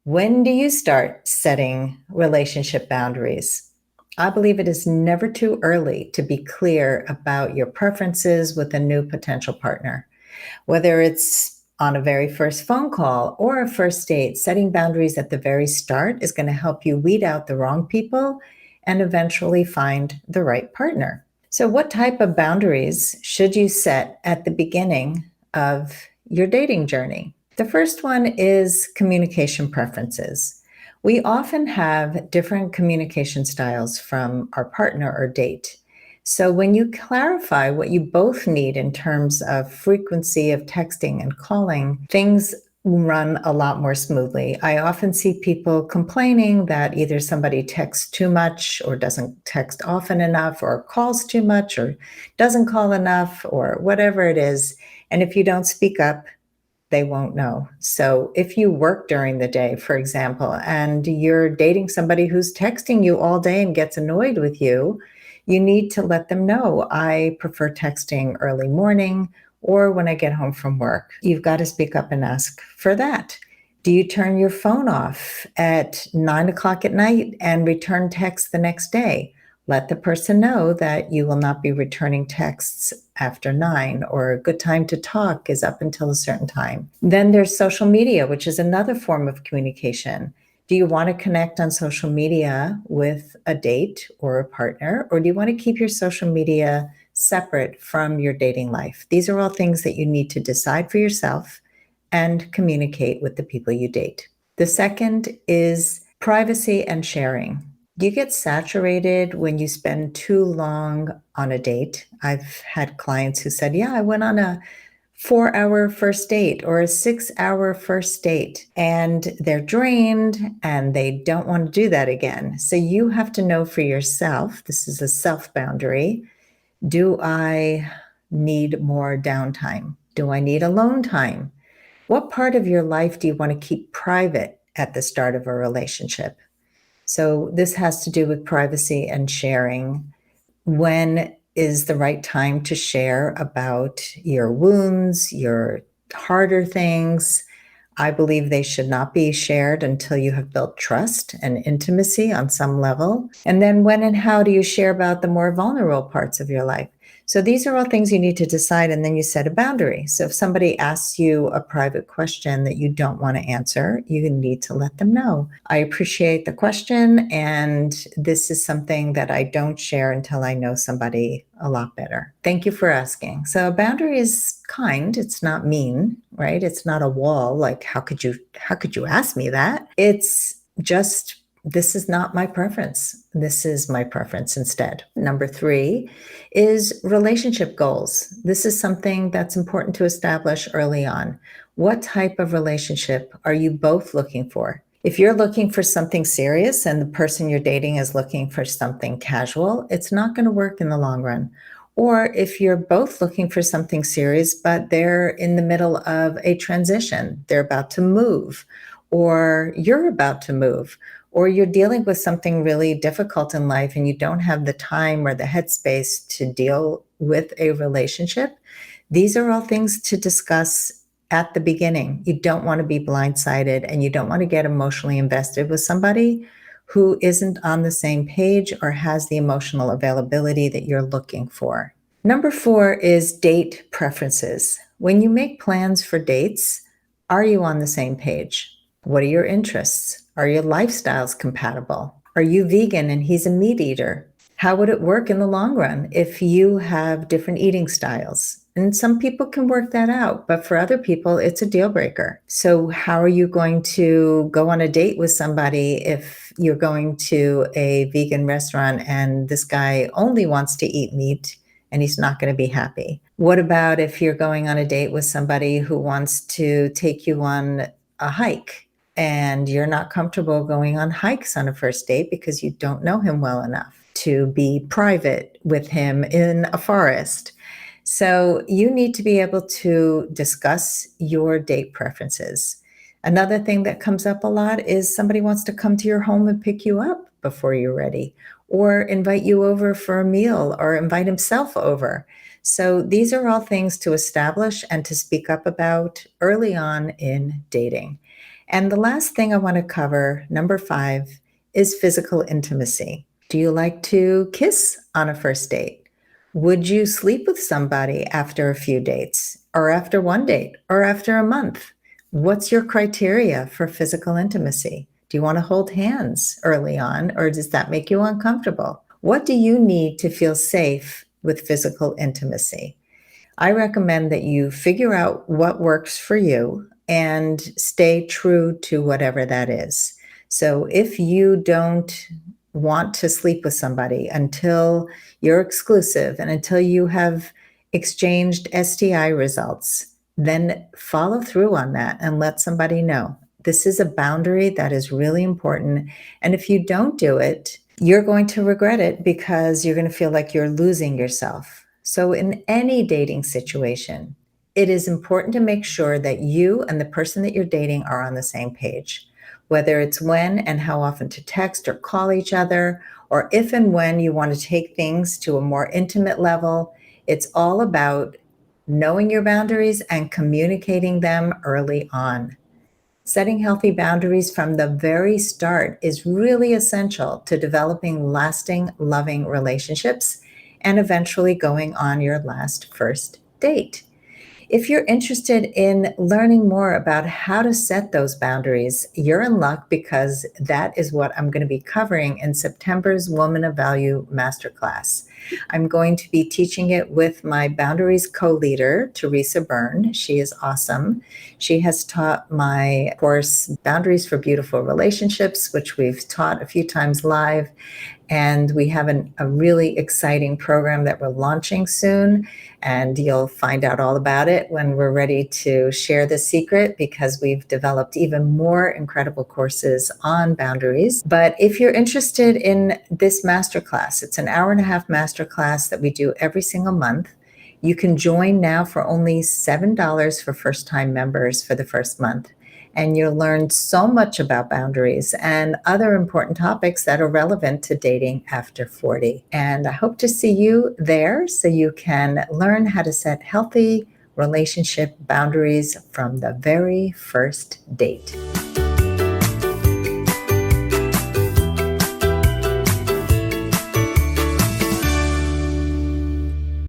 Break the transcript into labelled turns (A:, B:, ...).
A: When do you start setting relationship boundaries? I believe it is never too early to be clear about your preferences with a new potential partner. Whether it's on a very first phone call or a first date, setting boundaries at the very start is going to help you weed out the wrong people and eventually find the right partner. So, what type of boundaries should you set at the beginning of your dating journey? The first one is communication preferences. We often have different communication styles from our partner or date. So, when you clarify what you both need in terms of frequency of texting and calling, things run a lot more smoothly. I often see people complaining that either somebody texts too much or doesn't text often enough or calls too much or doesn't call enough or whatever it is. And if you don't speak up, they won't know. So if you work during the day, for example, and you're dating somebody who's texting you all day and gets annoyed with you, you need to let them know, I prefer texting early morning or when I get home from work. You've got to speak up and ask for that. Do you turn your phone off at 9 o'clock at night and return texts the next day? Let the person know that you will not be returning texts after 9, or a good time to talk is up until a certain time. Then there's social media, which is another form of communication. Do you want to connect on social media with a date or a partner, or do you want to keep your social media separate from your dating life? These are all things that you need to decide for yourself and communicate with the people you date. The second is privacy and sharing. Do you get saturated when you spend too long on a date? I've had clients who said, yeah, I went on a 4-hour first date or a 6-hour first date, and they're drained and they don't want to do that again. So you have to know for yourself, this is a self boundary. Do I need more downtime? Do I need alone time? What part of your life do you want to keep private at the start of a relationship? So this has to do with privacy and sharing. When is the right time to share about your wounds, your harder things? I believe they should not be shared until you have built trust and intimacy on some level. And then when and how do you share about the more vulnerable parts of your life? So these are all things you need to decide, and then you set a boundary. So if somebody asks you a private question that you don't want to answer, you need to let them know. I appreciate the question, and this is something that I don't share until I know somebody a lot better. Thank you for asking. So a boundary is kind, it's not mean, right? It's not a wall like how could you ask me that? It's just, this is not my preference. This is my preference instead. Number 3 is relationship goals. This is something that's important to establish early on. What type of relationship are you both looking for? If you're looking for something serious and the person you're dating is looking for something casual, it's not going to work in the long run. Or if you're both looking for something serious, but they're in the middle of a transition, they're about to move, or you're about to move, or you're dealing with something really difficult in life and you don't have the time or the headspace to deal with a relationship, these are all things to discuss at the beginning. You don't want to be blindsided and you don't want to get emotionally invested with somebody who isn't on the same page or has the emotional availability that you're looking for. Number 4 is date preferences. When you make plans for dates, are you on the same page? What are your interests? Are your lifestyles compatible? Are you vegan and he's a meat eater? How would it work in the long run if you have different eating styles? And some people can work that out, but for other people, it's a deal breaker. So how are you going to go on a date with somebody if you're going to a vegan restaurant and this guy only wants to eat meat and he's not going to be happy? What about if you're going on a date with somebody who wants to take you on a hike and you're not comfortable going on hikes on a first date because you don't know him well enough to be private with him in a forest? So you need to be able to discuss your date preferences. Another thing that comes up a lot is somebody wants to come to your home and pick you up before you're ready, or invite you over for a meal, or invite himself over. So these are all things to establish and to speak up about early on in dating. And the last thing I want to cover, number 5, is physical intimacy. Do you like to kiss on a first date? Would you sleep with somebody after a few dates, or after one date, or after a month? What's your criteria for physical intimacy? Do you want to hold hands early on, or does that make you uncomfortable? What do you need to feel safe with physical intimacy? I recommend that you figure out what works for you and stay true to whatever that is. So if you don't want to sleep with somebody until you're exclusive and until you have exchanged STI results, then follow through on that and let somebody know. This is a boundary that is really important. And if you don't do it, you're going to regret it because you're going to feel like you're losing yourself. So, in any dating situation, it is important to make sure that you and the person that you're dating are on the same page, whether it's when and how often to text or call each other, or if and when you want to take things to a more intimate level. It's all about knowing your boundaries and communicating them early on. Setting healthy boundaries from the very start is really essential to developing lasting, loving relationships and eventually going on your last first date. If you're interested in learning more about how to set those boundaries, you're in luck because that is what I'm going to be covering in September's Woman of Value Masterclass. I'm going to be teaching it with my boundaries co-leader, Teresa Byrne. She is awesome. She has taught my course, Boundaries for Beautiful Relationships, which we've taught a few times live. And we have a really exciting program that we're launching soon. And you'll find out all about it when we're ready to share the secret, because we've developed even more incredible courses on boundaries. But if you're interested in this masterclass, it's an hour-and-a-half masterclass that we do every single month. You can join now for only $7 for first-time members for the first month. And you'll learn so much about boundaries and other important topics that are relevant to dating after 40. And I hope to see you there so you can learn how to set healthy relationship boundaries from the very first date.